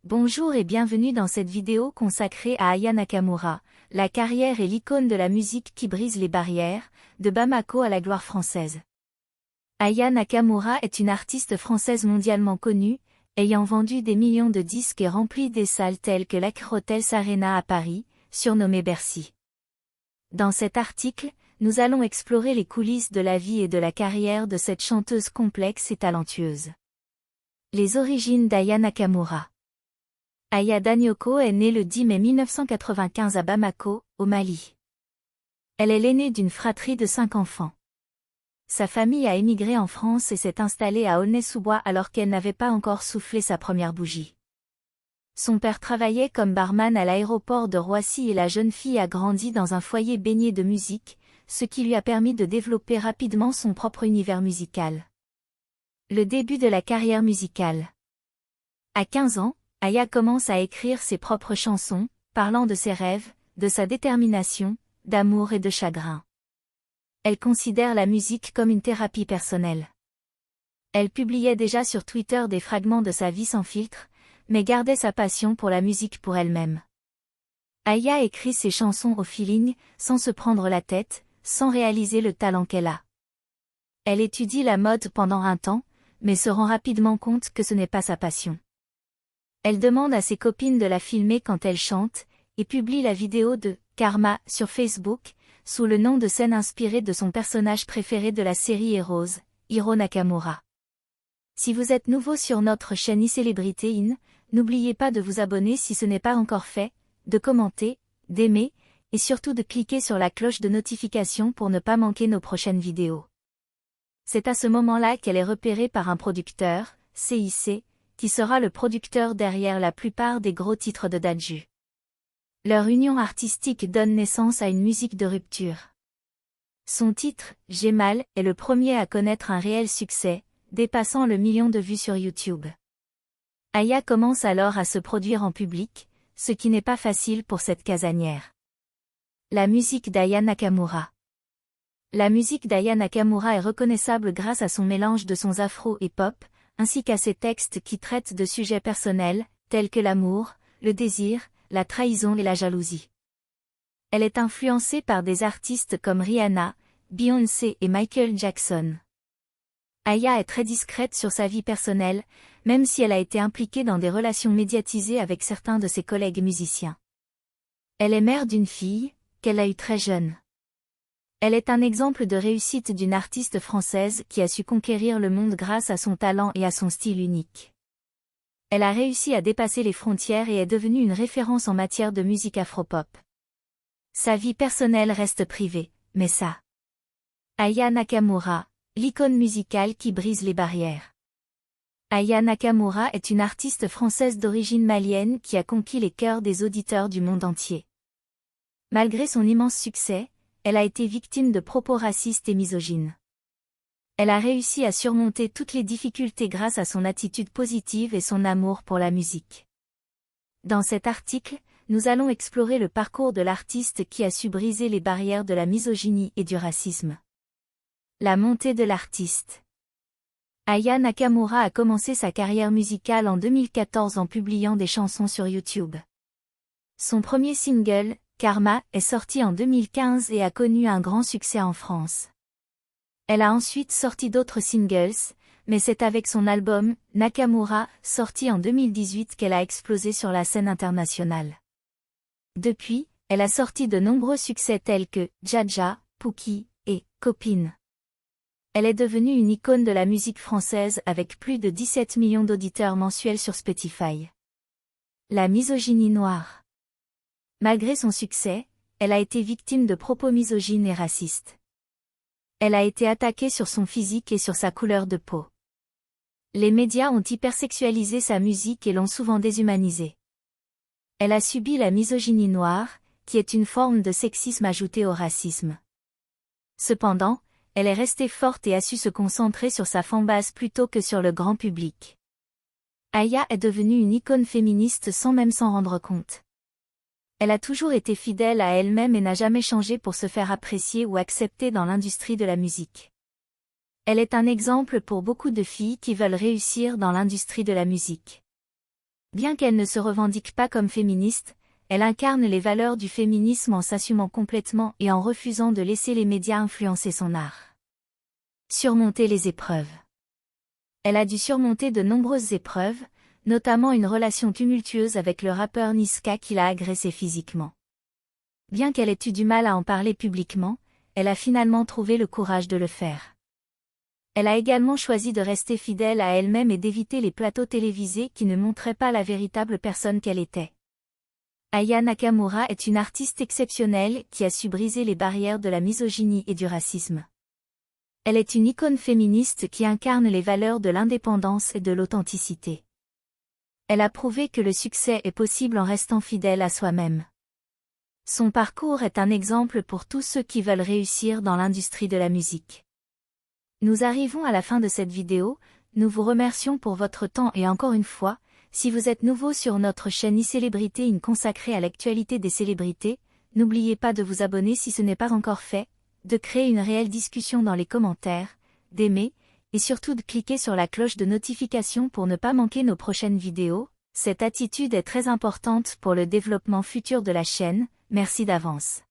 Bonjour et bienvenue dans cette vidéo consacrée à Aya Nakamura, la carrière et l'icône de la musique qui brise les barrières, de Bamako à la gloire française. Aya Nakamura est une artiste française mondialement connue, ayant vendu des millions de disques et rempli des salles telles que l'Accor Hotels Arena à Paris, surnommée Bercy. Dans cet article, nous allons explorer les coulisses de la vie et de la carrière de cette chanteuse complexe et talentueuse. Les origines d'Aya Nakamura. Aya Danyoko est née le 10 mai 1995 à Bamako, au Mali. Elle est l'aînée d'une fratrie de 5 enfants. Sa famille a émigré en France et s'est installée à Aulnay-sous-Bois alors qu'elle n'avait pas encore soufflé sa première bougie. Son père travaillait comme barman à l'aéroport de Roissy et la jeune fille a grandi dans un foyer baigné de musique, ce qui lui a permis de développer rapidement son propre univers musical. Le début de la carrière musicale. À 15 ans, Aya commence à écrire ses propres chansons, parlant de ses rêves, de sa détermination, d'amour et de chagrin. Elle considère la musique comme une thérapie personnelle. Elle publiait déjà sur Twitter des fragments de sa vie sans filtre, mais gardait sa passion pour la musique pour elle-même. Aya écrit ses chansons au feeling, sans se prendre la tête, sans réaliser le talent qu'elle a. Elle étudie la mode pendant un temps, mais se rend rapidement compte que ce n'est pas sa passion. Elle demande à ses copines de la filmer quand elle chante, et publie la vidéo de « Karma » sur Facebook, sous le nom de scène inspirée de son personnage préféré de la série Heroes, Hiro Nakamura. Si vous êtes nouveau sur notre chaîne iCélébrité In, n'oubliez pas de vous abonner si ce n'est pas encore fait, de commenter, d'aimer, et surtout de cliquer sur la cloche de notification pour ne pas manquer nos prochaines vidéos. C'est à ce moment-là qu'elle est repérée par un producteur, CIC, qui sera le producteur derrière la plupart des gros titres de Dadju. Leur union artistique donne naissance à une musique de rupture. Son titre, J'ai mal, est le premier à connaître un réel succès, dépassant le million de vues sur YouTube. Aya commence alors à se produire en public, ce qui n'est pas facile pour cette casanière. La musique d'Aya Nakamura. La musique d'Aya Nakamura est reconnaissable grâce à son mélange de sons afro et pop, ainsi qu'à ses textes qui traitent de sujets personnels, tels que l'amour, le désir, la trahison et la jalousie. Elle est influencée par des artistes comme Rihanna, Beyoncé et Michael Jackson. Aya est très discrète sur sa vie personnelle, même si elle a été impliquée dans des relations médiatisées avec certains de ses collègues musiciens. Elle est mère d'une fille, qu'elle a eue très jeune. Elle est un exemple de réussite d'une artiste française qui a su conquérir le monde grâce à son talent et à son style unique. Elle a réussi à dépasser les frontières et est devenue une référence en matière de musique afropop. Sa vie personnelle reste privée, mais ça. Aya Nakamura, l'icône musicale qui brise les barrières. Aya Nakamura est une artiste française d'origine malienne qui a conquis les cœurs des auditeurs du monde entier. Malgré son immense succès, elle a été victime de propos racistes et misogynes. Elle a réussi à surmonter toutes les difficultés grâce à son attitude positive et son amour pour la musique. Dans cet article, nous allons explorer le parcours de l'artiste qui a su briser les barrières de la misogynie et du racisme. La montée de l'artiste. Aya Nakamura a commencé sa carrière musicale en 2014 en publiant des chansons sur YouTube. Son premier single, Karma, est sorti en 2015 et a connu un grand succès en France. Elle a ensuite sorti d'autres singles, mais c'est avec son album, Nakamura, sorti en 2018 qu'elle a explosé sur la scène internationale. Depuis, elle a sorti de nombreux succès tels que Dja, Pouki et Copine. Elle est devenue une icône de la musique française avec plus de 17 millions d'auditeurs mensuels sur Spotify. La misogynie noire. Malgré son succès, elle a été victime de propos misogynes et racistes. Elle a été attaquée sur son physique et sur sa couleur de peau. Les médias ont hypersexualisé sa musique et l'ont souvent déshumanisée. Elle a subi la misogynie noire, qui est une forme de sexisme ajoutée au racisme. Cependant, elle est restée forte et a su se concentrer sur sa fanbase plutôt que sur le grand public. Aya est devenue une icône féministe sans même s'en rendre compte. Elle a toujours été fidèle à elle-même et n'a jamais changé pour se faire apprécier ou accepter dans l'industrie de la musique. Elle est un exemple pour beaucoup de filles qui veulent réussir dans l'industrie de la musique. Bien qu'elle ne se revendique pas comme féministe, elle incarne les valeurs du féminisme en s'assumant complètement et en refusant de laisser les médias influencer son art. Surmonter les épreuves. Elle a dû surmonter de nombreuses épreuves, notamment une relation tumultueuse avec le rappeur Niska qui l'a agressée physiquement. Bien qu'elle ait eu du mal à en parler publiquement, elle a finalement trouvé le courage de le faire. Elle a également choisi de rester fidèle à elle-même et d'éviter les plateaux télévisés qui ne montraient pas la véritable personne qu'elle était. Aya Nakamura est une artiste exceptionnelle qui a su briser les barrières de la misogynie et du racisme. Elle est une icône féministe qui incarne les valeurs de l'indépendance et de l'authenticité. Elle a prouvé que le succès est possible en restant fidèle à soi-même. Son parcours est un exemple pour tous ceux qui veulent réussir dans l'industrie de la musique. Nous arrivons à la fin de cette vidéo, nous vous remercions pour votre temps et encore une fois, si vous êtes nouveau sur notre chaîne iCélébrité consacrée à l'actualité des célébrités, n'oubliez pas de vous abonner si ce n'est pas encore fait, de créer une réelle discussion dans les commentaires, d'aimer, et surtout de cliquer sur la cloche de notification pour ne pas manquer nos prochaines vidéos. Cette attitude est très importante pour le développement futur de la chaîne, merci d'avance.